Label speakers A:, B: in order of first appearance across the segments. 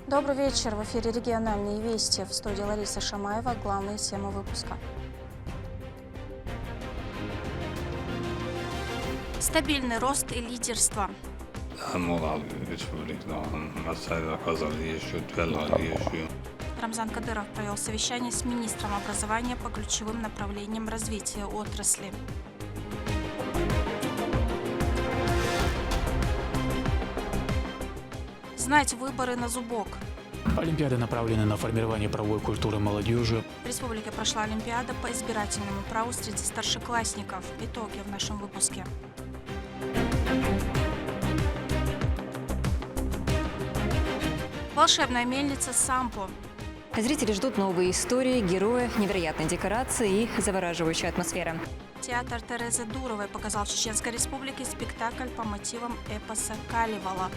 A: Добрый вечер. В эфире «Региональные вести». В студии Лариса Шамаева. Главные темы выпуска. Стабильный рост и лидерство. Рамзан Кадыров провел совещание с министром образования по ключевым направлениям развития отрасли. Знать выборы на зубок.
B: Олимпиада направлена на формирование правовой культуры молодежи.
A: В республике прошла Олимпиада по избирательному праву среди старшеклассников. Итоги в нашем выпуске. Волшебная мельница Сампо.
C: Зрители ждут новые истории, герои, невероятные декорации и завораживающая атмосфера.
A: Театр Терезы Дуровой показал в Чеченской Республике спектакль по мотивам эпоса Калевала.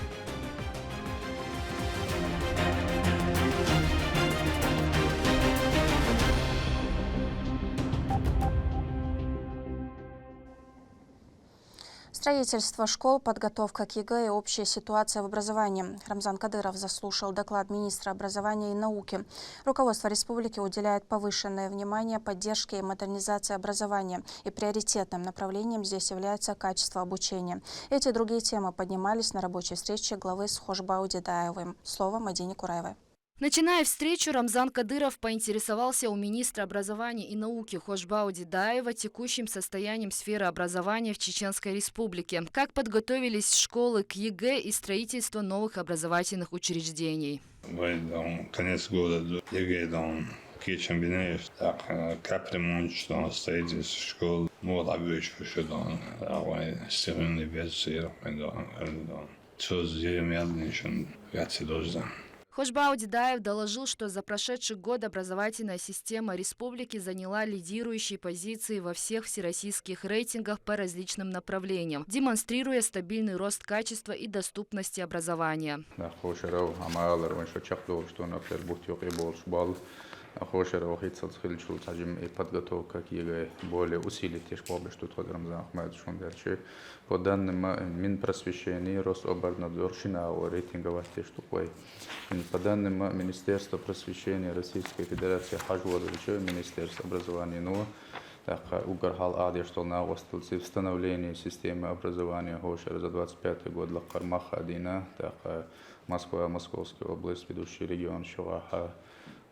A: Строительство школ, подготовка к ЕГЭ и общая ситуация в образовании. Рамзан Кадыров заслушал доклад министра образования и науки. Руководство республики уделяет повышенное внимание поддержке и модернизации образования. И приоритетным направлением здесь является качество обучения. Эти и другие темы поднимались на рабочей встрече главы Схожбау Дедаевым. Слово Мадине Кураевой.
D: Начиная встречу, Рамзан Кадыров поинтересовался у министра образования и науки Хожбау Дедаева текущим состоянием сферы образования в Чеченской Республике, как подготовились школы к ЕГЭ и строительству новых образовательных учреждений.
E: Конец года ЕГЭ geçen bine kapремонт, что строительство школ, обычно что стены без что сделаем, что должен.
D: Хожбау Дедаев доложил, что за прошедший год образовательная система республики заняла лидирующие позиции во всех всероссийских рейтингах по различным направлениям, демонстрируя стабильный рост качества и доступности образования.
F: Подготовка к ЕГЭ более усилить что Рамзан Ахмедович дальше. По данным Минпросвещения, Рособорнадзор, Шинао, рейтинговать штукой. По данным Министерства просвещения Российской Федерации, Хажводовича, Министерства образования, Угархал Ади, что на восстановление системы образования Хошер за 25 год Лакар Махадина, Москва, Московская область, ведущий регион Шаваха.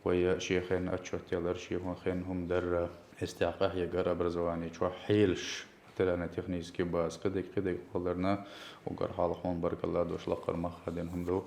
F: ويا شيخين أشوت يلا شيخون خينهم در استحقاق يجار образование شو حيلش تلانا تكنيسكي باس قدك قدرنا وقر حالهم بارك الله دوش لقر ما خدينهم دو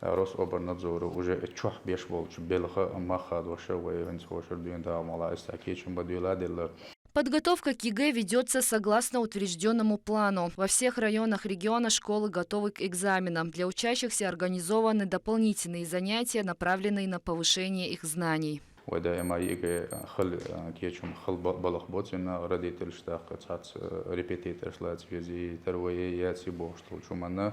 F: روس أوبرناتزور وجا تشوح بيش بولش بلخا ما خد وشا وينس وشر دين دا مالا استحكي شو بديلا دل.
D: Подготовка к ЕГЭ ведется согласно утвержденному плану. Во всех районах региона школы готовы к экзаменам. Для учащихся организованы дополнительные занятия, направленные на повышение их знаний.
F: ودائما يجي كيشم خل بلخ بوتنا رديت الاشتاق تاعت ريبيتيتر شلات فيزي ترويه ياتي بوشتل شو منا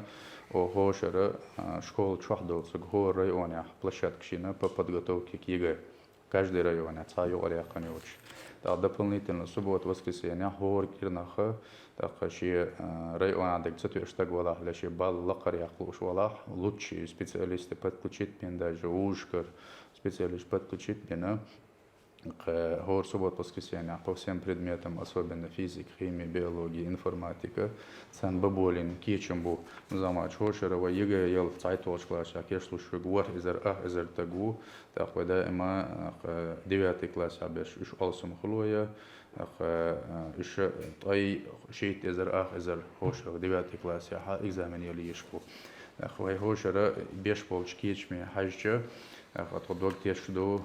F: وهو شر школ чвахдо цгho районе площадка шина по подготовке к ЕГЭ. Каждый район цаю оряхани уч. Дополнительно суббота, воскресенье хор кирнаха такаши район адек цатуштаг валах лаши бал лакар яхлуш валах лучшие специалисты подключить мен даже ушкар специалист подключить мен хор суббота, воскресенье по всем предметам, особенно физика, химия, биология, информатика. Сан баболин кичембу замач хошерова ЕГЭ ел цайтолш класса кешлуш гвар изер тагу так дائما 9 класс абеш уж алсум хлоя уж той шейт изер хошер 9 класс ха экзамен ели ешку хвай хошера беш болч кичме хажча отодок тешду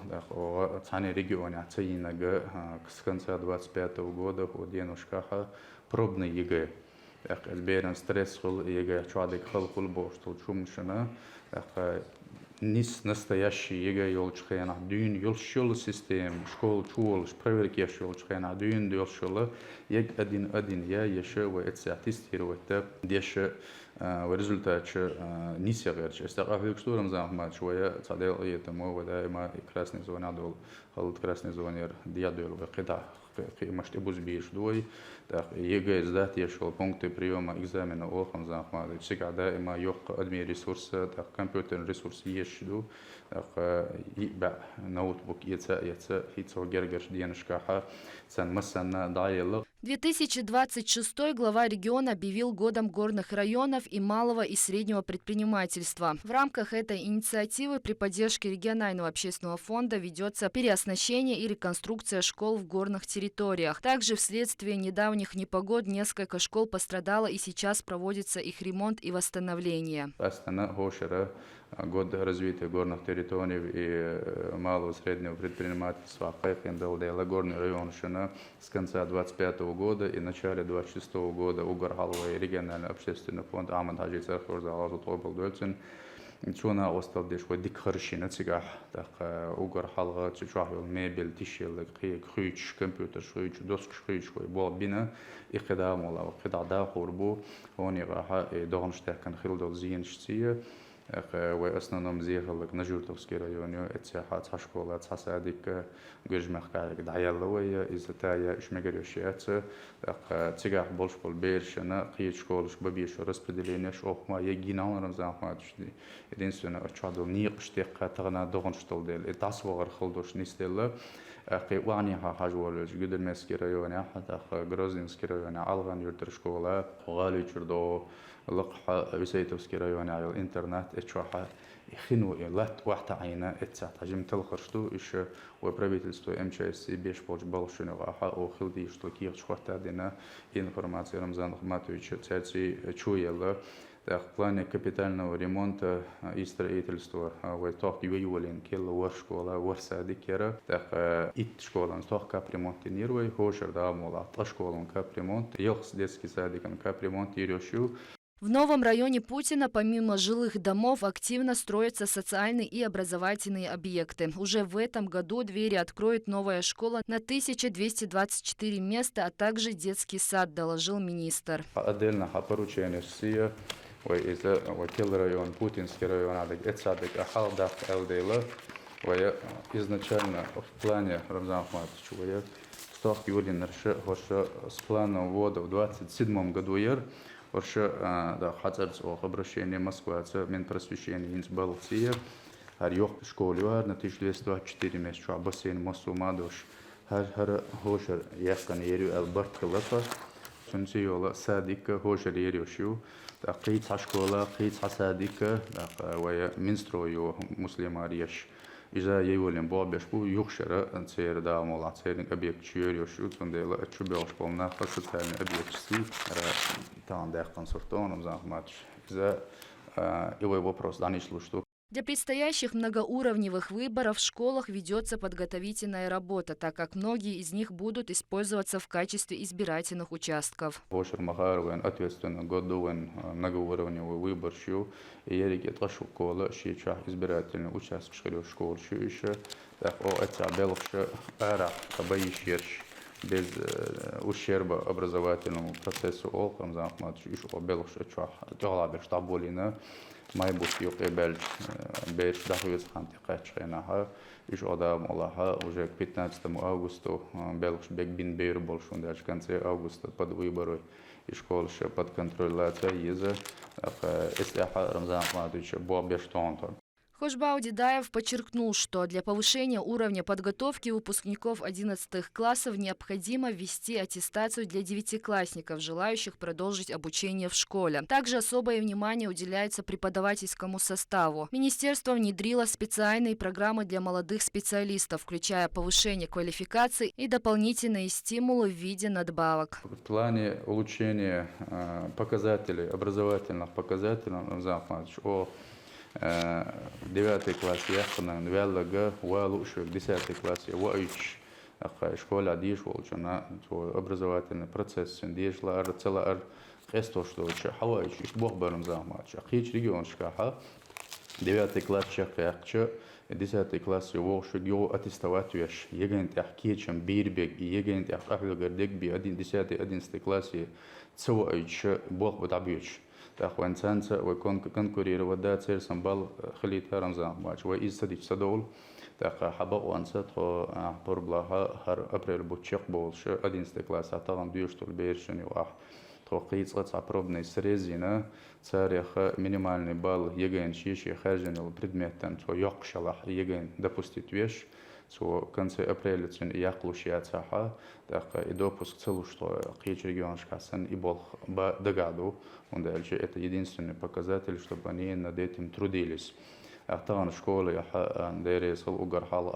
F: цане регионе цаинага с конца 25 года оденушкаха пробный ЕГЭ. Эльберен стресс хул ЕГЭ чуадик хул бошtul чумшина нис настоящий ЕГЭ ёлчхена дюн ёлшул систем школ чул проверки ёлчхена дюн ёлшул ег один я ещё в эти тестировать деше ورезультат نيسيا غيرش استقافل كشتور رمزان ما شوية صديق يتمو ودا ما красный зона дол خلط красный зонер диадول وقطع مشت أبوز بيش دوي يجي إزداد يشول بونكت بريوم إكزامين أو خمسة ما تشجع دائما يوق أدمي ريسورس كمبيوتر ريسورس يشدو يبع نوت بوك يتسا هيتسو جرجش ديانشكاحة سن مسنا ضايل
D: 2026 глава региона объявил годом горных районов и малого и среднего предпринимательства. В рамках этой инициативы при поддержке регионального общественного фонда ведется переоснащение и реконструкция школ в горных территориях. Также вследствие недавних непогод несколько школ пострадало, и сейчас проводится их ремонт и восстановление.
F: Год развития горных территорий и малого и среднего предпринимательства горный район с конца 25 года и начале 26 года Угорхаловый региональный общественный фонд Аман Хаджи Церхурзалазу Тобл Дольцин شونا أصل دي شوي ديك خرشينا تجاه تاق أوجر حلقة تجاه الميبل تشيل خيش كمبيوتر خيش دوسك خيش شوي بول بينا إقدام ولا قطع دا خربو هوني راح دهنش تاكن خيل دول زين شتيه وأصلا نمزيخلك نجورتوفسكي رايونيو اتساحات حشكولات حسادك جوجمخ كارك دعيالوية إذا تايا إش مجريوشيات تجاه بولش بول بيرشنا قيد شكولش ببيش распределениеш أخما يجينا رمزان ما تشدي единственное أشهدوا نيقش تقى تغنى دغنشتل ديل إتاسوغر خلدوش نيستيلا قواني ها حاجوالوش قدر مسكي رايوني حتى غروزينسكي رايوني علغان يرتر شكولا غالي تشردو لقحة وسيتوسكي رايوني على الإنترنت اتشوحة خنو لات واحدة عينا اتساعت جم تلخرشتو إيش وبرابيتلستو MCSC بيش بولش بالشنو راحة أو خلدي إيش تلقيه شخوة دينا إنفورمация رمزان خماتويش تساتي تشويلا в плане капитального ремонта и строительства тох ювелин килла воршкола ворсадикера так ит школан тох капремонт нирвай хошер да мола та школан капремонт елс детский садикан капремонт ирёшу.
D: В новом районе Путина помимо жилых домов активно строятся социальные и образовательные объекты. Уже в этом году двери откроет новая школа на 1224 места, а также детский сад, доложил министр.
F: Отдельно поручение все. وإذا وكل ريون путинский район عندك اتسادك أحال элдейла изначально в плане Рамзан Ахматович шуя стах юли нерше хоша с планом ввода в 27 году хоша да хацерц обращение Москвы Минпросвещения Инсбалция هر школе на 1224 месяца бассейн Москву мадош هر хоша яскан ерю Алберт Клафа شنسي ولا سادك هوش اليريوشيو قيت حشكولا قيت حسادك ويا منسترويو مسلماريش إذا يولين بابش بو يخشر أنسير دام ولا تسيرين أبيك تشيريوشيو تنديلا تشبيش بالنا خاصة تسيرين أبيك تسي تان داخل صرتون ومزاح ماتش إذا يوي вопрос دانيش لوشتو.
D: Для предстоящих многоуровневых выборов в школах ведется подготовительная работа, так как многие из них будут использоваться в качестве избирательных участков.
F: Ответственно годовен многоуровневый выбор шью и ерегет школа шиеча избирательный участок школ шиюща так о это белше ара кабаишерш без ущерба образовательному процессу олхам захмат шишу белше чах тёлабеш таболина майбут يقبل بيش دهويس خانتي قاتشيناها إيش أدام الله уже 15 августа белш бек бин бейр болшун даже в конце августа под выборы и школше под контролляция еза эсляха Рамзан Ахматовича бобеш тонтон.
D: Хошбау Дидаев подчеркнул, что для повышения уровня подготовки выпускников 11 классов необходимо ввести аттестацию для девятиклассников, желающих продолжить обучение в школе. Также особое внимание уделяется преподавательскому составу. Министерство внедрило специальные программы для молодых специалистов, включая повышение квалификации и дополнительные стимулы в виде надбавок.
F: В плане улучшения показателей, образовательных показателей, Рамзан Ахматович, 9 класс яхна вялага валушек 10 класс ваич школа диш волчана образовательный процесс диш ла цела хесто что хаваич бог барам замач хич регион шкаха 9 класс чакача 10 класс вошек его аттестовать веш егент ахкичем бирбек егент ахлгардек би 10 классе تسويش بوق بتعبيش تأخوان سانسا ويكون كنكورير ودا تير سنبال خليتها رمزان ماش وإيز تديش تدول تأخ حبا وانسا تخو حبر بلاها هر أبريل بوتشيق بولش أدين ستيكلاس عطاغن ديوشتول بيرشني واح توقيت قطع пробной срезина царях минимальный балл ЕГЭ шиши хаженил предметом то ёкшалах ЕГЭ допустить вещь то в конце апреля цен яклушиятся так и допуск целу что қич регион шкасан и бол догаду он дальше это единственный показатель чтобы они над этим трудились أعتقد школы دارس الأجر حال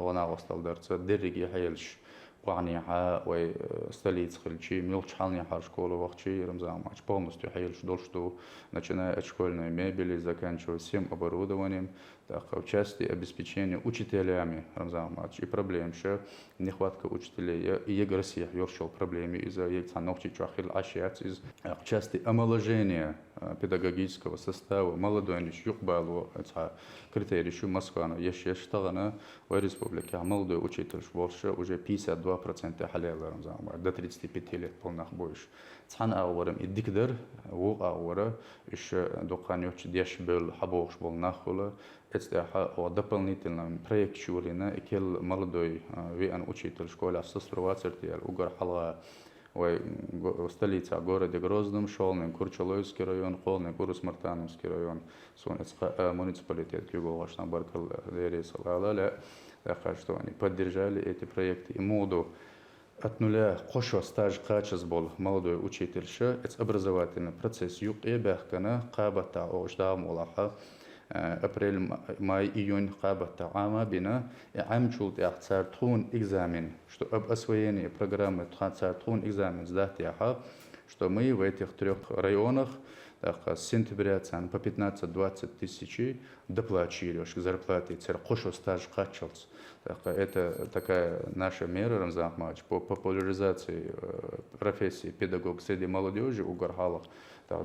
F: وناقص الدرس درجي حيلش وعني وستليت خلشي ملش حالني حال школы وقتي رمزان ماч полностью حيلش дольше начиная от школьной мебели заканчивая всем оборудованием так в части обеспечения учителями рмзан мач и проблем что нехватка учителей и егросия ёршил проблемы из-за ельцановчи чахил ашиац из в части омоложения педагогического состава молодойнич юкбалу это критерий что Москва еще штагана в республике молодой учитель больше уже 52% حاليا رمزان до 35 лет полных больше цана аурам и дикдер و ауры еще доканёч деш был хабош был нахула это дополнительно проект шурина и кел молодой вен учитель школы ассоциироваться угар хала в столице города Грозном, Шолным, Курчалойский район, Холный, Курус-Мартановский район, муниципалитет Юго-Восточный Баркал, что они поддержали эти проекты. И моду от нуля кошо стаж качес был молодой учительша, это образовательный процесс юг и бехкана, кабата ождам улаха, апрель, май, июнь قابة عامة بنا عام شلت اختارتون экзамен, что об освоении программы اختارتون экзамен сдать яха, что мы в этих 3 районах с сентября по 15-20 тысяч доплачивали к зарплате, кошо стаж качался. Это такая наша мера, Рамзан Ахмадович, по популяризации профессии педагог среди молодежи у Гархалах.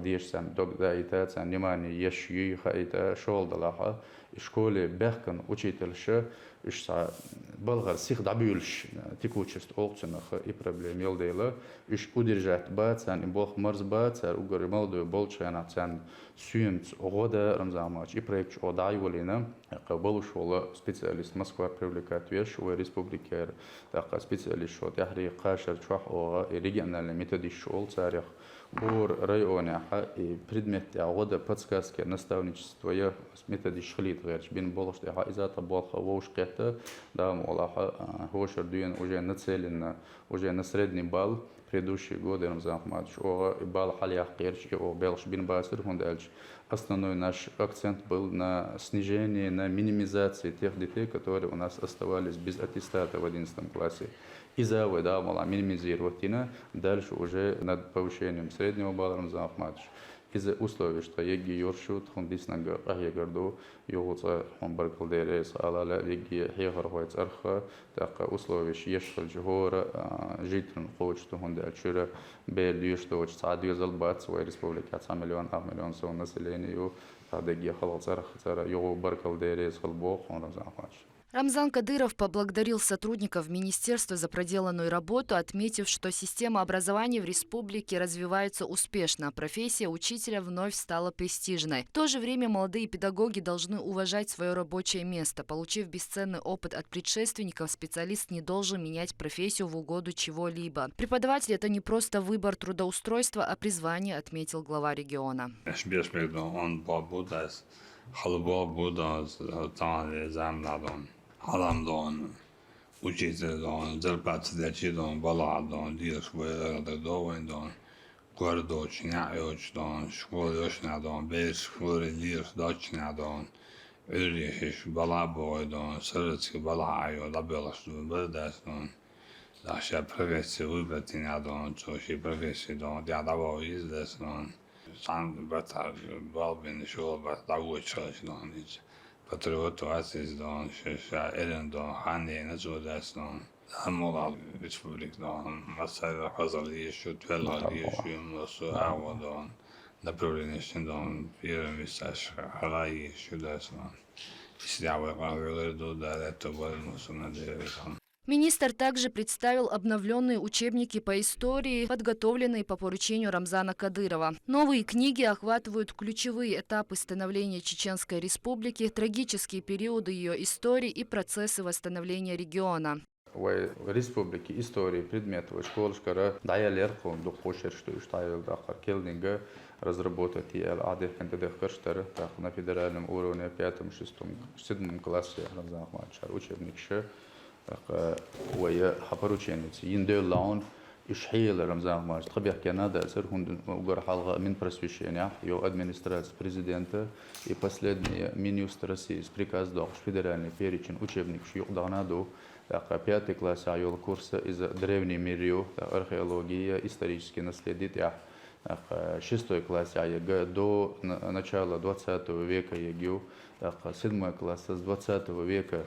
F: Дешсан, тогда итаться внимание, ешью это шел далаха, и школе бехкан учительша, ишса болгар сих дабюльш текучесть олценах и проблем елдейла, иш удержать бацан и бог марс бацар угар молодой болчана цан сюмц года Рамзамач и проект одайволина, был школа специалист Москва привлекает вещь в республике, так специалист шо тахри кашер чвах о региональный методик школ царях. Бур районе и предмет года подсказки наставничество я методы шхлит верч бин болш я изата болха воуш кета да молаха хошер дуен уже нацелен уже на средний балл предыдущие годы Рамзан Ахмадович о балл халях керч и о белш бин басир хундальч основной наш акцент был на снижении на минимизации тех детей которые у нас оставались без аттестата в 11 классе. Из-за этого минимизировать дальше уже над повышением среднего балла Рамзан Ахмадович. Из-за условий, что еги юршут, он диснага ахьягарду, югуца он баркалдерес, алала еги хехархуец арха, так условия, ешхал джгора, житель хочет, он дальше бел что садью залбат своей республики, 1 миллион, 2 миллион своего населения, еги халац арха, югу баркалдерес, халбох, он Рамзан Ахмадович.
D: Рамзан Кадыров поблагодарил сотрудников министерства за проделанную работу, отметив, что система образования в республике развивается успешно, а профессия учителя вновь стала престижной. В то же время молодые педагоги должны уважать свое рабочее место. Получив бесценный опыт от предшественников, специалист не должен менять профессию в угоду чего-либо. Преподаватель – это не просто выбор трудоустройства, а призвание, отметил глава региона.
E: Adam don, учитель don, зарплаты don, бала don, диешь вырады don, гордочня don, школочня don, без школы диешь дочня don, ürüyüş bala boy don, sırıtı bala ayo, da belaştı berdes don, da şey profesi vübetina don, çok şey profesi don, da da boy izles don, san betar balbin şol bet da uçaş don hiç. Patriotu asis don, şaşa elen don, haneye nazodas don. Hamolal Respublik don, masayla hazırlığı şu tüelhaliye şu nasıl hava don. Направленности don, первый месяц халаи şu das don. İstiyavı kahveleri do da, это var mısın, надеюсь.
D: Министр также представил обновленные учебники по истории, подготовленные по поручению Рамзана Кадырова. Новые книги охватывают ключевые этапы становления Чеченской Республики, трагические периоды ее истории и процессы восстановления региона.
F: В республике истории предметов школы дайялер конду хошер что иштайл дахар келдинга разработать и адих кандидатскар на федеральном уровне 5-6 классе Рамзан Ахмадшар учебник ويا حبروشينيت يندل لون إشحيل رمزان مارس طبيعة كندا أسر هون وجر حلقة من برسويشينيا يو أدمنستراتس بريزيدنتا يبسلد منيوس ترسيس بريكاز دوغش فيدرالني بيريتشن учебник شيوخ دغنادو пятый класс ayol курса из древней мирью археология исторические наследия шестой класс до начала 20 века егю седьмой класс с 20 века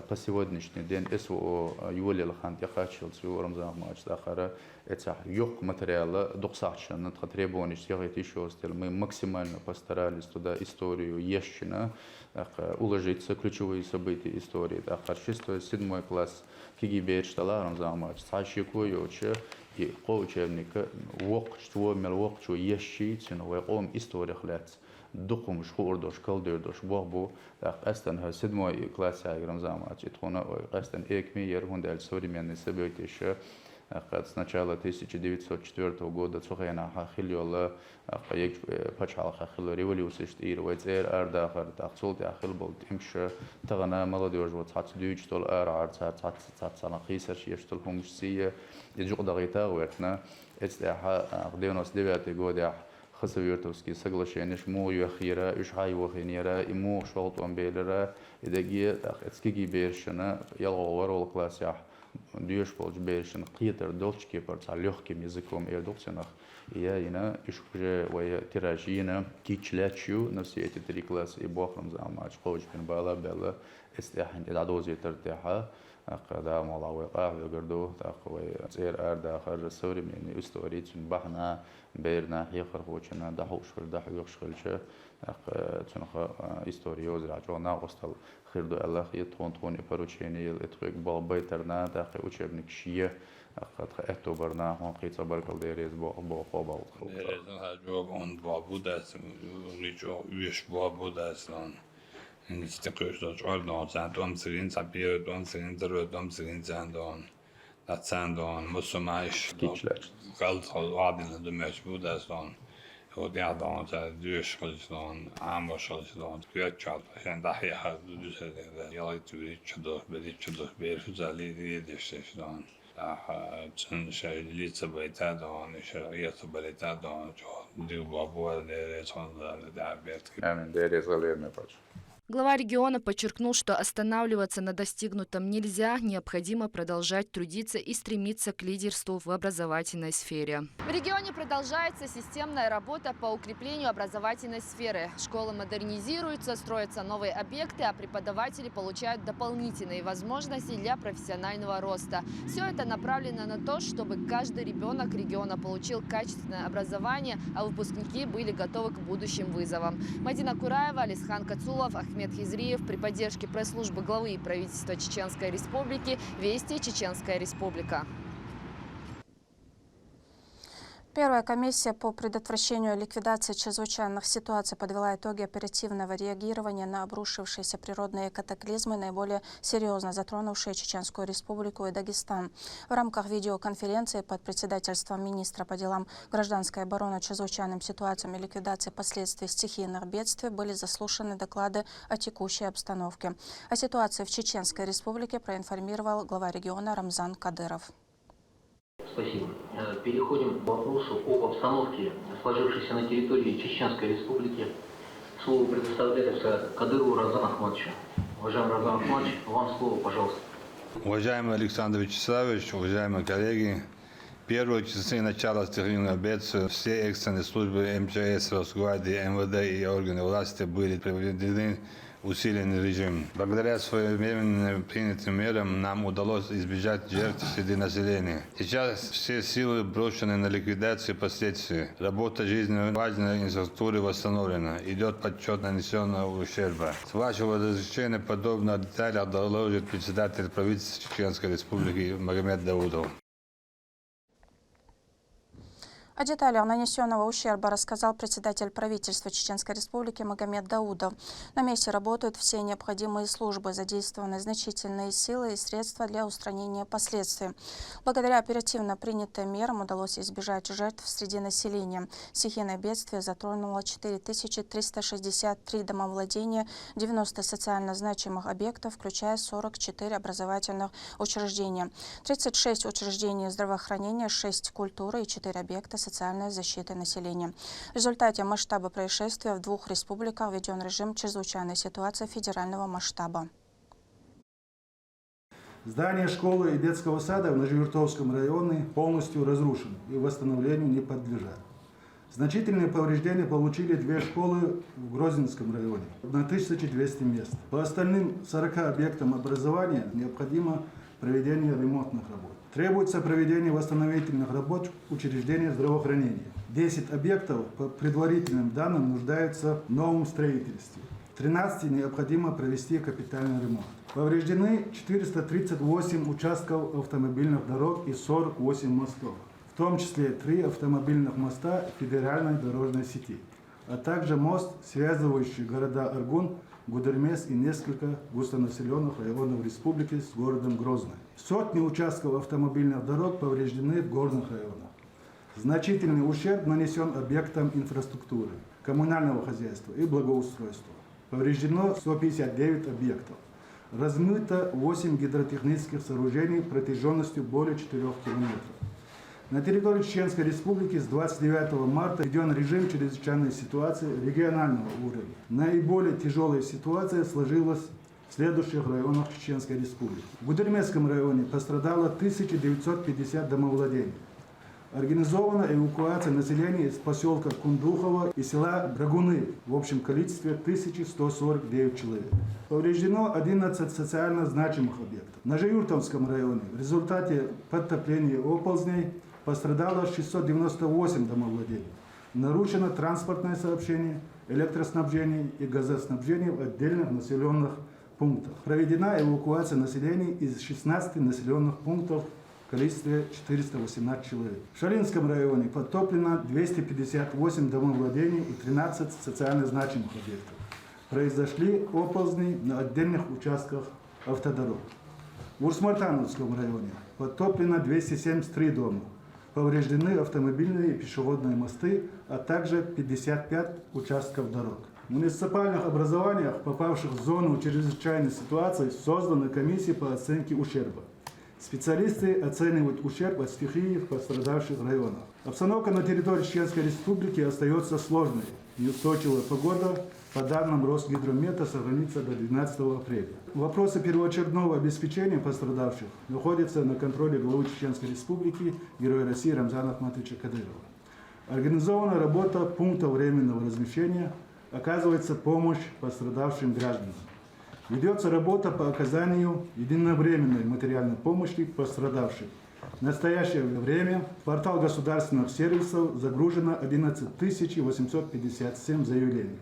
F: по сегодняшний день СВО Юлия Лахан Яхачил Рамзан Ахмадович Дахара это юг материала доксача над требований всех еще стиль мы максимально постарались туда историю ещина уложиться ключевые события истории Дахар 6-7 класс кигибет штала Рамзан Ахмадович сачику йоче и по учебника вок что мел вок что ещи ценовой ом история хлец دقم شخور دوش کل دیر دوش بابو اصلا ها سدمای کلاس های Рамзан Ахмадович اصلا ایک هندال современной события قد сначала 1904 года цухайна хахилёла як пачал хахил революция штир вайцер ардахар тахсул тахил бол имша тагана молодежь вот 29 тол ар 30 сана қисар шештол хумсия يجوق دغيتا وقتنا استحا 99 года خسويرتوسكي соглашение шмо юахира ишхай вахинера ему шолт он белера идеги эцкиги бершина ялговар ол классях дюш полж бершин қитер долчки парца легким языком эрдоксенах я ина ишуже вая тиражина кичлячу на все эти три класса и бохрам замач қожбин бала бела استحن العدوزي ترتاحها قدام الله وقاه يقردو تقوي سير أرد آخر السوري من استوريت بحنا بيرنا يخر خوشنا دحوش دحو يخشلش تنخ استوريوز رجعنا وصل خير دو الله يتون يبروشيني الاتقاق بالبيترنا داخل وشبنك شيء قد اعتبرنا هون قيت برك الديريز بو قابل
E: ديريز هاجوب on بابوداس ريجو ويش بابوداس لان Institutions ordnat samt omsegin sapir omsegin deröt omsegin zandon dat zandon musumaish galt adin de meshbudaston och det hade så dyrskolston amoskolston kjötchat sen dahi har du det jag tror inte då ber huzali det sen şey lite betadon şeriat betadon du babo det sån där vet
F: Amen det är så pač.
D: Глава региона подчеркнул, что останавливаться на достигнутом нельзя, необходимо продолжать трудиться и стремиться к лидерству в образовательной сфере. В регионе продолжается системная работа по укреплению образовательной сферы. Школы модернизируются, строятся новые объекты, а преподаватели получают дополнительные возможности для профессионального роста. Все это направлено на то, чтобы каждый ребенок региона получил качественное образование, а выпускники были готовы к будущим вызовам. Мадина Кураева, Алисхан Кацулов, Ахмед Хизриев при поддержке пресс-службы главы правительства Чеченской Республики «Вести Чеченская Республика».
A: Первая комиссия по предотвращению и ликвидации чрезвычайных ситуаций подвела итоги оперативного реагирования на обрушившиеся природные катаклизмы, наиболее серьезно затронувшие Чеченскую Республику и Дагестан. В рамках видеоконференции под председательством министра по делам гражданской обороны, чрезвычайным ситуациям и ликвидации последствий стихийных бедствий были заслушаны доклады о текущей обстановке. О ситуации в Чеченской Республике проинформировал глава региона Рамзан Кадыров.
G: Спасибо. Переходим к вопросу об обстановке, сложившейся на территории Чеченской Республики. Слово предоставляется Кадырову Рамзану Ахмадовичу. Уважаемый Рамзан Ахмадович, вам слово, пожалуйста.
E: Уважаемый Александр Вячеславович, уважаемые коллеги, первые часы начала стихийного бедствия все экстренные службы МЧС, Росгвардии, МВД и органы власти были приведены усиленный режим. Благодаря своевременно принятым мерам нам удалось избежать жертв среди населения. Сейчас все силы брошены на ликвидацию последствий. Работа жизненно важной инфраструктуры восстановлена. Идет подсчет нанесенного ущерба. С вашего разрешения подробно о деталях доложит председатель правительства Чеченской Республики Магомед Даудов.
A: О деталях нанесенного ущерба рассказал председатель правительства Чеченской Республики Магомед Даудов. На месте работают все необходимые службы, задействованы значительные силы и средства для устранения последствий. Благодаря оперативно принятым мерам удалось избежать жертв среди населения. Стихийное бедствие затронуло 4363 домовладения, 90 социально значимых объектов, включая 44 образовательных учреждения, 36 учреждений здравоохранения, 6 культуры и 4 объекта социальной защиты населения. В результате масштаба происшествия в 2 республиках введен режим чрезвычайной ситуации федерального масштаба.
H: Здание школы и детского сада в Ножевертовском районе полностью разрушено и восстановлению не подлежат. Значительные повреждения получили 2 школы в Грозненском районе на 1200 мест. По остальным 40 объектам образования необходимо проведение ремонтных работ. Требуется проведение восстановительных работ в учреждениях здравоохранения. 10 объектов, по предварительным данным, нуждаются в новом строительстве. В 13 необходимо провести капитальный ремонт. Повреждены 438 участков автомобильных дорог и 48 мостов, в том числе 3 автомобильных моста федеральной дорожной сети, а также мост, связывающий города Аргун, Гудермес и несколько густонаселенных районов республики с городом Грозный. Сотни участков автомобильных дорог повреждены в горных районах. Значительный ущерб нанесен объектам инфраструктуры, коммунального хозяйства и благоустройства. Повреждено 159 объектов. Размыто 8 гидротехнических сооружений протяженностью более 4 километров. На территории Чеченской Республики с 29 марта введен режим чрезвычайной ситуации регионального уровня. Наиболее тяжелая ситуация сложилась в следующих районах Чеченской Республики. В Гудермесском районе пострадало 1950 домовладений. Организована эвакуация населения из поселка Кундухово и села Драгуны в общем количестве 1149 человек. Повреждено 11 социально значимых объектов. В Ножевертовском районе в результате подтопления оползней пострадало 698 домовладений. Нарушено транспортное сообщение, электроснабжение и газоснабжение в отдельных населенных пунктах. Проведена эвакуация населения из 16 населенных пунктов в количестве 418 человек. В Шалинском районе подтоплено 258 домовладений и 13 социально значимых объектов. Произошли оползни на отдельных участках автодорог. В Урсмартановском районе подтоплено 273 дома. Повреждены автомобильные и пешеходные мосты, а также 55 участков дорог. В муниципальных образованиях, попавших в зону чрезвычайной ситуации, созданы комиссии по оценке ущерба. Специалисты оценивают ущерб от стихии в пострадавших районах. Обстановка на территории Чеченской Республики остается сложной. Неустойчивая погода, по данным Росгидромета, сохранится до 12 апреля. Вопросы первоочередного обеспечения пострадавших находятся на контроле главы Чеченской Республики, Героя России Рамзана Ахматовича Кадырова. Организована работа пунктов временного размещения, оказывается помощь пострадавшим гражданам. Ведется работа по оказанию единовременной материальной помощи пострадавшим. В настоящее время в портал государственных сервисов загружено 11 857 заявлений.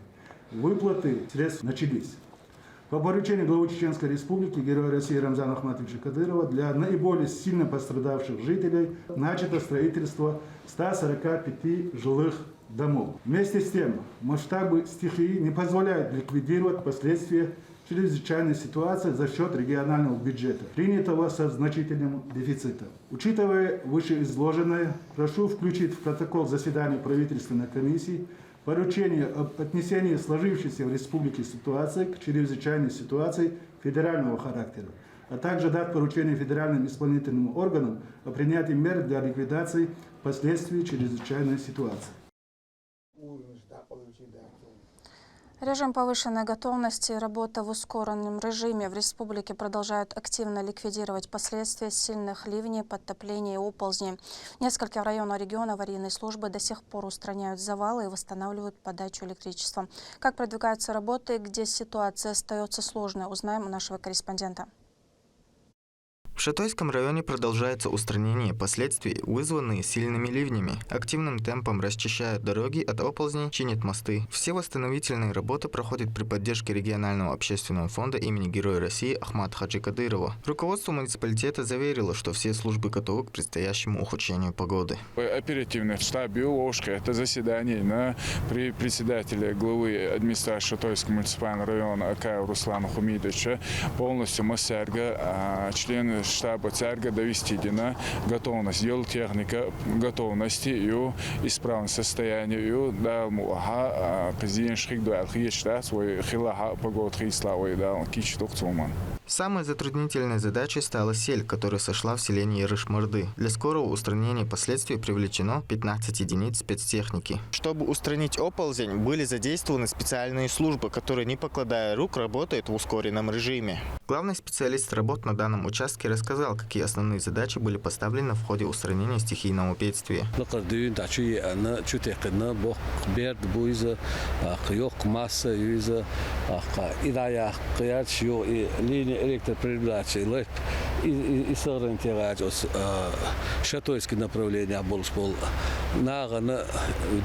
H: Выплаты средств начались. По поручению главы Чеченской Республики, Героя России Рамзана Ахматовича Кадырова, для наиболее сильно пострадавших жителей начато строительство 145 жилых домов. Вместе с тем, масштабы стихии не позволяют ликвидировать последствия чрезвычайной ситуации за счет регионального бюджета, принятого со значительным дефицитом. Учитывая вышеизложенное, прошу включить в протокол заседания правительственной комиссии поручение об отнесении сложившейся в республике ситуации к чрезвычайной ситуации федерального характера, а также дать поручение федеральным исполнительным органам о принятии мер для ликвидации последствий чрезвычайной ситуации.
A: Режим повышенной готовности и работа в ускоренном режиме в республике продолжают активно ликвидировать последствия сильных ливней, подтоплений и оползней. В нескольких районах региона аварийные службы до сих пор устраняют завалы и восстанавливают подачу электричества. Как продвигаются работы и где ситуация остается сложной, узнаем у нашего корреспондента.
I: В Шатойском районе продолжается устранение последствий, вызванные сильными ливнями. Активным темпом расчищают дороги от оползней, чинят мосты. Все восстановительные работы проходят при поддержке регионального общественного фонда имени Героя России Ахмата Хаджи Кадырова. Руководство муниципалитета заверило, что все службы готовы к предстоящему ухудшению погоды.
J: Оперативно в штабе Ошка это заседание при председателе главы администрации Шатойского муниципального района Акаева Руслана Хумидовича полностью Масярга, члены штаба Царга довести до готовность, дел техника готовности и исправность состояния и дал муаха президент Шрикдуал Хиечта свой хилаха погод Хиславой дал кичтук цуман.
I: Самой затруднительной задачей стала сель, которая сошла в селении Рышмарды. Для скорого устранения последствий привлечено 15 единиц спецтехники. Чтобы устранить оползень, были задействованы специальные службы, которые, не покладая рук, работают в ускоренном режиме. Главный специалист работ на данном участке рассказал, какие основные задачи были поставлены в ходе устранения стихийного бедствия.
K: Электропередачи и сориентировать Шатойское направление Болспол. Нагана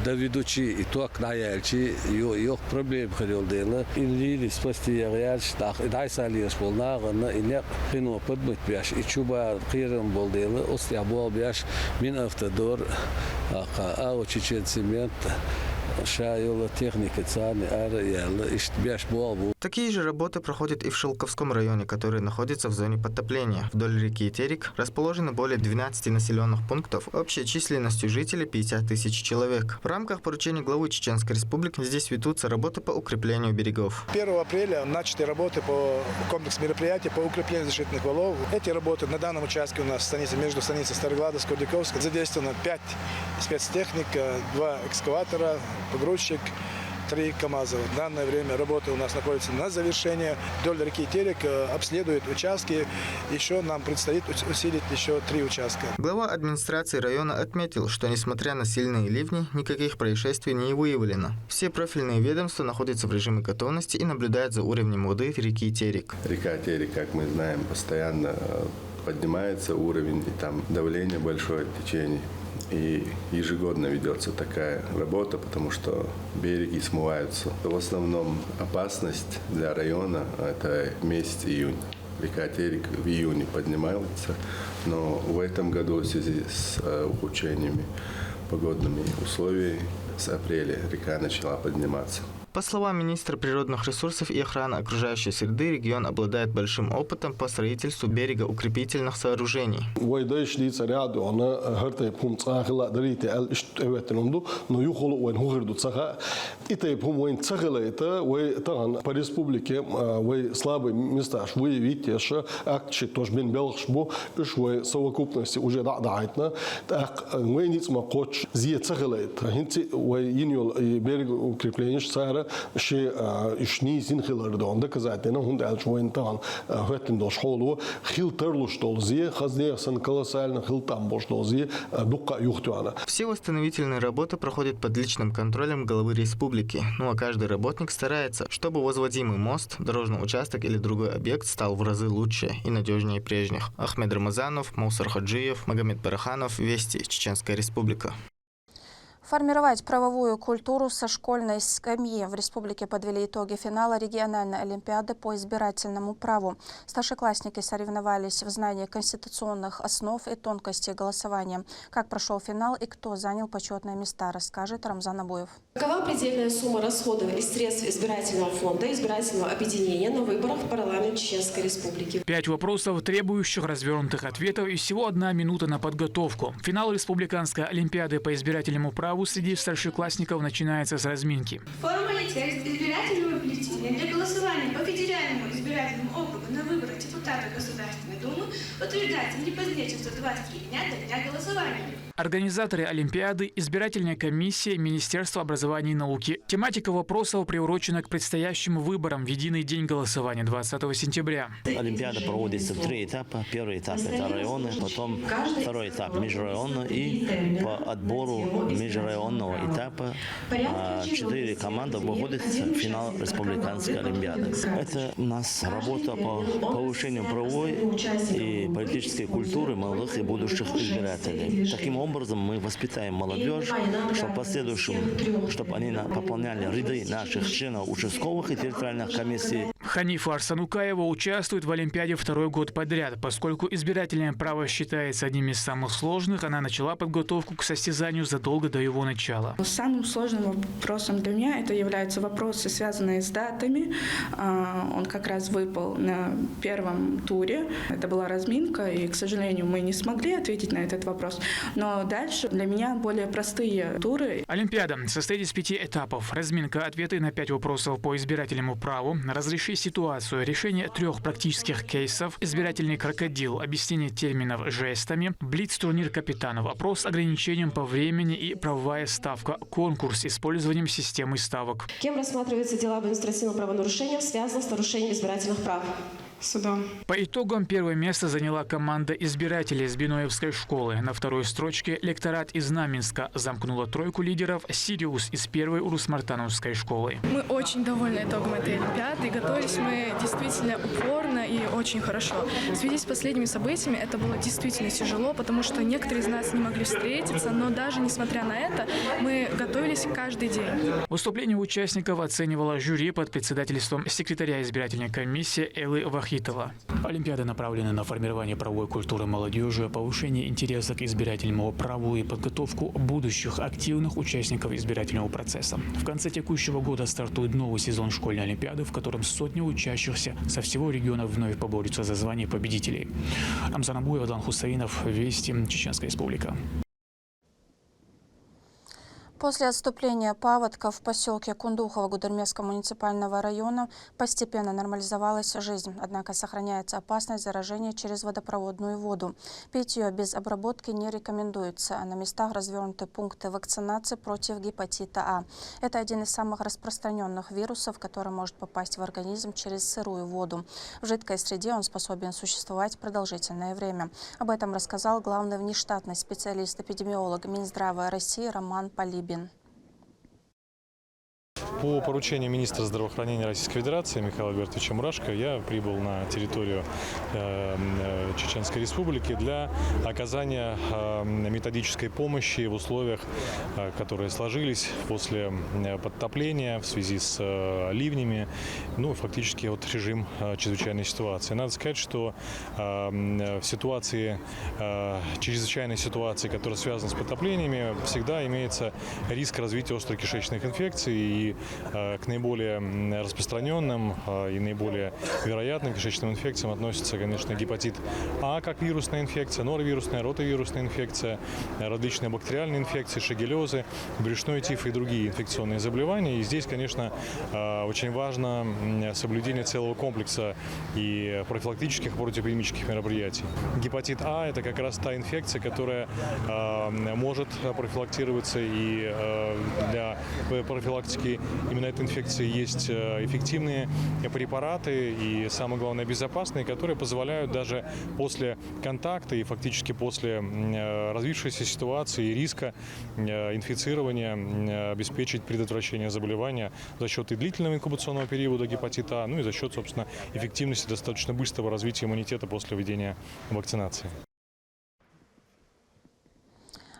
K: доведучи и то к наяльчи ее проблем хотел делать. Или спасти ягач так и дай салиес пол нагана и не хино подмыть бяш и чуба хиром был делать. Остя был бяш мин автодор а чечен цемент.
I: Такие же работы проходят и в Шелковском районе, который находится в зоне подтопления. Вдоль реки Терек расположено более 12 населенных пунктов, общей численностью жителей 50 тысяч человек. В рамках поручения главы Чеченской Республики здесь ведутся работы по укреплению берегов.
L: 1 апреля начаты работы по комплексу мероприятий по укреплению защитных валов. Эти работы на данном участке у нас между станицей Старогладовской и Курдюковской задействовано 5 спецтехник, 2 экскаватора, погрузчик, 3 КАМАЗа. В данное время работа у нас находится на завершении. Вдоль реки Терек обследуют участки. Еще нам предстоит усилить еще 3 участка.
I: Глава администрации района отметил, что несмотря на сильные ливни, никаких происшествий не выявлено. Все профильные ведомства находятся в режиме готовности и наблюдают за уровнем воды реки Терек.
M: Река Терек, как мы знаем, постоянно поднимается уровень, и там давление большое в течение. И ежегодно ведется такая работа, потому что береги смываются. В основном опасность для района – это месяц июнь. Река Терек в июне поднимается, но в этом году в связи с ухудшениями погодными условий с апреля река начала подниматься.
I: По словам министра природных ресурсов и охраны окружающей среды, регион обладает большим опытом по строительству берегоукрепительных сооружений.
N: По республике слабые места выявить, акции тоже бен белшбу, совокупности уже дадайтна, так мы не смогут зиецахлет, хинти берегоукрепление сара. Ши ишни зинхилардон доказательно хундал швентан хэтин до школу хилтерлуш долзи хаздеясан колоссально хилтам бош долзи дукка юхтуана.
I: Все восстановительные работы проходят под личным контролем главы республики. Ну а каждый работник старается, чтобы возводимый мост, дорожный участок или другой объект стал в разы лучше и надежнее прежних. Ахмед Рамазанов, Маусар Хаджиев, Магомед Бараханов, Вести, Чеченская Республика.
A: Формировать правовую культуру со школьной скамьи. В республике подвели итоги финала региональной олимпиады по избирательному праву. Старшеклассники соревновались в знании конституционных основ и тонкостей голосования. Как прошел финал и кто занял почетные места, расскажет Рамзан Абуев.
O: Какова предельная сумма расходов из средств избирательного фонда, избирательного объединения на выборах в парламент Чеченской Республики?
B: 5 вопросов, требующих развернутых ответов, и всего 1 минута на подготовку. Финал республиканской олимпиады по избирательному праву праву среди старшеклассников начинается с разминки.
P: Форма и текст избирательного бюллетеня для голосования по федеральному избирательному округу на выборы депутата Государственной Думы утверждается не позднее, чем за 23 дня до дня голосования.
B: Организаторы Олимпиады, избирательная комиссия, Министерство образования и науки. Тематика вопросов приурочена к предстоящим выборам в единый день голосования 20 сентября.
Q: Олимпиада проводится в 3 этапа. Первый этап – это районы, потом второй этап – межрайонный, и по отбору межрайонного этапа 4 команды выходят в финал республиканской Олимпиады. Это у нас работа по повышению правовой и политической культуры молодых и будущих избирателей. Таким образом мы воспитаем молодежь, чтобы в последующем, чтобы они пополняли ряды наших членов участковых и территориальных комиссий.
B: Ханифа Арсанукаева участвует в Олимпиаде второй год подряд. Поскольку избирательное право считается одним из самых сложных, она начала подготовку к состязанию задолго до его начала.
R: Самым сложным вопросом для меня это являются вопросы, связанные с датами. Он как раз выпал на первом туре. Это была разминка, и, к сожалению, мы не смогли ответить на этот вопрос. Но дальше для меня более простые туры.
B: Олимпиада состоит из 5 этапов. Разминка, ответы на 5 вопросов по избирательному праву, разреши ситуацию, решение 3 практических кейсов, избирательный крокодил, объяснение терминов жестами, блиц-турнир капитанов, опрос с ограничением по времени и правовая ставка, конкурс с использованием системы ставок.
O: Кем рассматриваются дела об административном правонарушении, связанных с нарушением избирательных прав? Судом.
B: По итогам первое место заняла команда избирателей с Биноевской школы. На второй строчке лекторат из Знаменска замкнула тройку лидеров Сириус из первой Урус-Мартановской школы.
R: Мы очень довольны итогом этой Олимпиады. Готовились мы действительно упорно и очень хорошо. В связи с последними событиями это было действительно тяжело, потому что некоторые из нас не могли встретиться, но даже несмотря на это, мы готовились каждый день.
B: Выступление участников оценивало жюри под председательством секретаря избирательной комиссии Эллы Вахитова. Олимпиада направлена на формирование правовой культуры молодежи, повышение интереса к избирательному праву и подготовку будущих активных участников избирательного процесса. В конце текущего года стартует новый сезон школьной Олимпиады, в котором сотни учащихся со всего региона вновь поборются за звание победителей. Рамзан Абуев, Адлан Хусаинов, Вести, Чеченская Республика.
A: После отступления паводков в поселке Кундухово Гудермесского муниципального района постепенно нормализовалась жизнь. Однако сохраняется опасность заражения через водопроводную воду. Пить ее без обработки не рекомендуется. А на местах развернуты пункты вакцинации против гепатита А. Это один из самых распространенных вирусов, который может попасть в организм через сырую воду. В жидкой среде он способен существовать продолжительное время. Об этом рассказал главный внештатный специалист-эпидемиолог Минздрава России Роман Полибин.
S: По поручению министра здравоохранения Российской Федерации Михаила Альбертовича Мурашко я прибыл на территорию Чеченской Республики для оказания методической помощи в условиях, которые сложились после подтопления в связи с ливнями, фактически режим чрезвычайной ситуации. Надо сказать, что в ситуации, чрезвычайной ситуации, которая связана с подтоплениями, всегда имеется риск развития острокишечных инфекций, и к наиболее распространенным и наиболее вероятным кишечным инфекциям относятся, конечно, гепатит А как вирусная инфекция, норовирусная, ротавирусная инфекция, различные бактериальные инфекции, шигеллезы, брюшной тиф и другие инфекционные заболевания. И здесь, конечно, очень важно соблюдение целого комплекса и профилактических, и противоэпидемических мероприятий. Гепатит А – это как раз та инфекция, которая может профилактироваться, и для профилактики именно этой инфекции есть эффективные препараты и, самое главное, безопасные, которые позволяют даже после контакта и фактически после развившейся ситуации и риска инфицирования обеспечить предотвращение заболевания за счет и длительного инкубационного периода гепатита А, и за счет, собственно, эффективности достаточно быстрого развития иммунитета после введения вакцинации.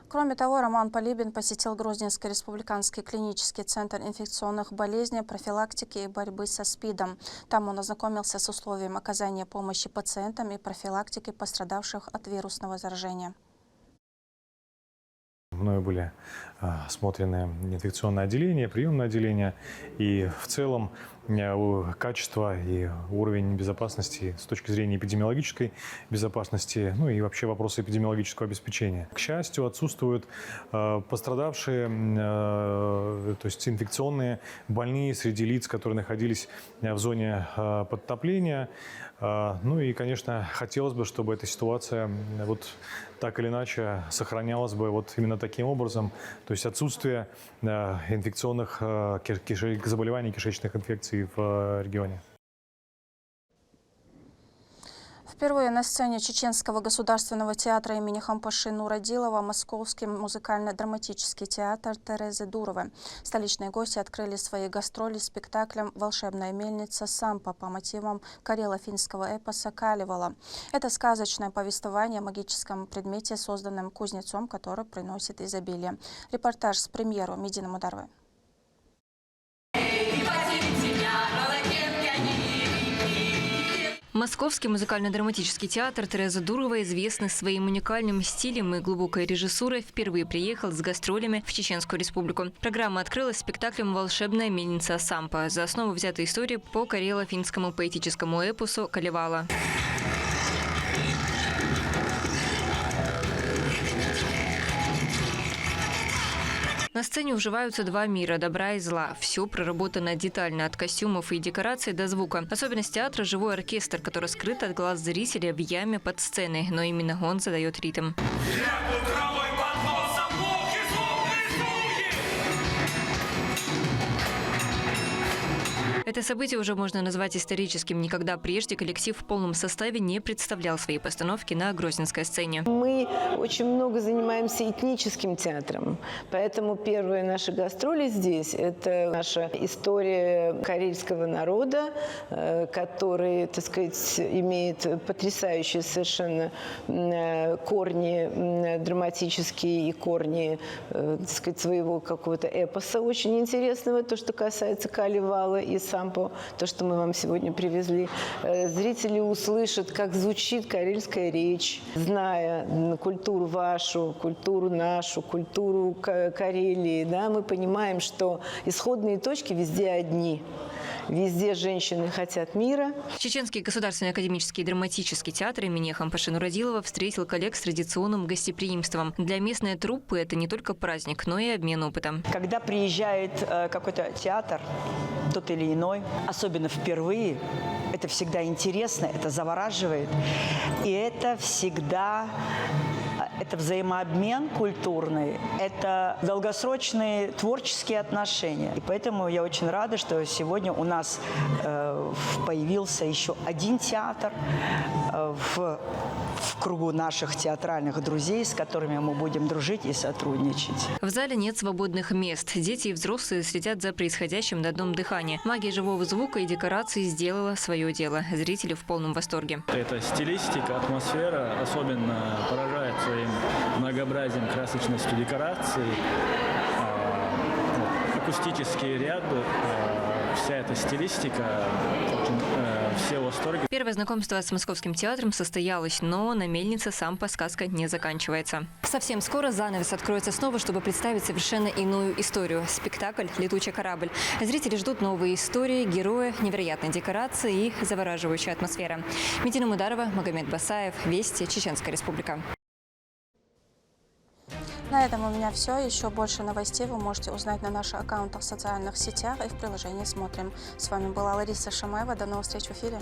A: Кроме того, Роман Полибин посетил Грозненский республиканский клинический центр инфекционных болезней, профилактики и борьбы со СПИДом. Там он ознакомился с условием оказания помощи пациентам и профилактики пострадавших от вирусного заражения.
T: Мною были
S: осмотрены инфекционное отделение, приемное отделение. И в целом качество и уровень безопасности с точки зрения эпидемиологической безопасности, ну и вообще вопросы эпидемиологического обеспечения. К счастью, отсутствуют пострадавшие, то есть инфекционные больные среди лиц, которые находились в зоне подтопления. Ну и, конечно, хотелось бы, чтобы эта ситуация вот так или иначе сохранялась бы вот именно таким образом. То есть отсутствие инфекционных заболеваний, кишечных инфекций в регионе.
A: Впервые на сцене Чеченского государственного театра имени Хампаши Нурадилова Московский музыкально-драматический театр Терезы Дуровой. Столичные гости открыли свои гастроли спектаклем «Волшебная мельница Сампа» по мотивам карело-финского эпоса Калевала. Это сказочное повествование о магическом предмете, созданном кузнецом, который приносит изобилие. Репортаж с премьеру Медины Мударовой.
C: Московский музыкально-драматический театр Терезы Дуровой, известный своим уникальным стилем и глубокой режиссурой, впервые приехал с гастролями в Чеченскую Республику. Программа открылась спектаклем «Волшебная мельница Сампа». За основу взята история по карело-финскому поэтическому эпосу Калевала. На сцене уживаются два мира – добра и зла. Все проработано детально, от костюмов и декораций до звука. Особенность театра – живой оркестр, который скрыт от глаз зрителя в яме под сценой, но именно он задает ритм. Это событие уже можно назвать историческим. Никогда прежде коллектив в полном составе не представлял свои постановки на Грозненской сцене.
T: Мы очень много занимаемся этническим театром, поэтому первые наши гастроли здесь – это наша история карельского народа, который, так сказать, имеет потрясающие совершенно корни драматические и корни, так сказать, своего какого-то эпоса очень интересного, то, что касается Калевала и Сампо, то, что мы вам сегодня привезли. Зрители услышат, как звучит карельская речь, зная культуру вашу, культуру нашу, культуру Карелии. Да, мы понимаем, что исходные точки везде одни. Везде женщины хотят мира.
C: Чеченский государственный академический драматический театр имени Хампаши Нурадилова встретил коллег с традиционным гостеприимством. Для местной труппы это не только праздник, но и обмен опытом.
U: Когда приезжает какой-то театр, тот или иной, особенно впервые, это всегда интересно, это завораживает. И это всегда... Это взаимообмен культурный, это долгосрочные творческие отношения. И поэтому я очень рада, что сегодня у нас появился еще один театр в кругу наших театральных друзей, с которыми мы будем дружить и сотрудничать.
C: В зале нет свободных мест. Дети и взрослые следят за происходящим на одном дыхании. Магия живого звука и декораций сделала свое дело. Зрители в полном восторге.
V: Эта стилистика, атмосфера особенно поражает своим многообразием, красочностью декораций, акустические ряды, вся эта стилистика, все в восторге.
C: Первое знакомство с Московским театром состоялось, но на мельнице Сампа сказка не заканчивается. Совсем скоро занавес откроется снова, чтобы представить совершенно иную историю. Спектакль «Летучий корабль». Зрители ждут новые истории, герои, невероятные декорации и завораживающая атмосфера. Медина Мударова, Магомед Басаев, Вести, Чеченская Республика.
A: На этом у меня все. Еще больше новостей вы можете узнать на наших аккаунтах в социальных сетях и в приложении «Смотрим». С вами была Лариса Шамаева. До новых встреч в эфире.